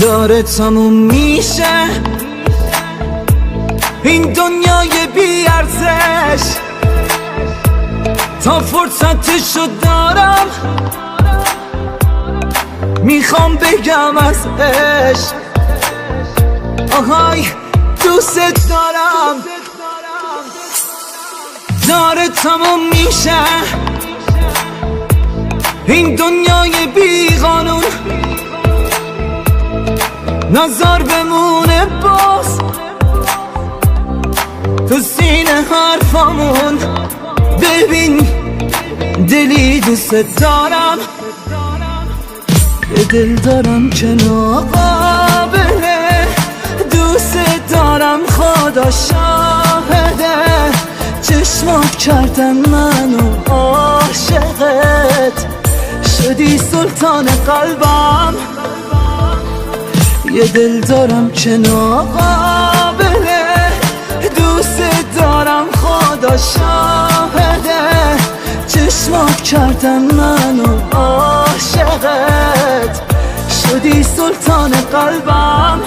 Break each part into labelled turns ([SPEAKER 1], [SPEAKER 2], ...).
[SPEAKER 1] داره تموم میشه این دنیای بی ارزش، تا فرصتشو دارم میخوام بگم از عشق. آهای دوست دارم. داره تموم میشه این دنیای بی قانون، نظر بمونه باز تو سینه حرفامون. ببین دلی دوست دارم، یه دل دارم که ناقابله، دوست دارم خدا شاهده، چشمات کردن منو عاشقت، شدی سلطان قلبم. یه دل دارم که ناقابله، دوست دارم خدا شاهده، چشمات کردن منو عاشقت، شدی سلطان قلبم.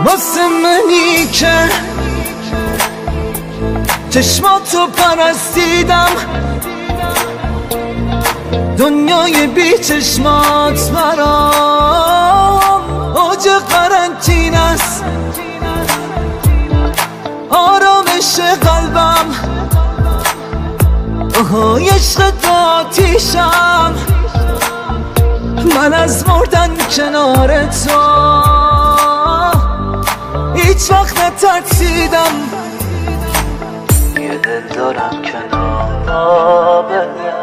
[SPEAKER 1] واسه منی که چشماتو پرستیدم، دنیای بی چشمات برام اوج قرنطینه است، آرامش قلبم. آهای عشق آتیشم، من از مردن کنار تو هیچ وقت نترسیدم.
[SPEAKER 2] یه دل دارم که ناقابله،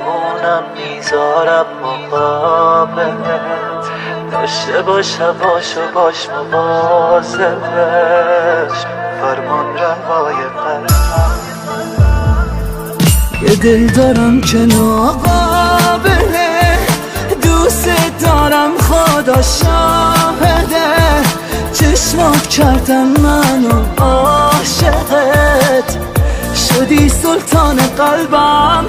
[SPEAKER 2] اونم میذارم مقابلت، داشته باش هواشو باش مواظبش، فرمان روای قلبم.
[SPEAKER 1] یه دل دارم که ناقابله، دوست دارم خدا شاهده، چشمات کردن منو عاشقت، شدی سلطان قلبم.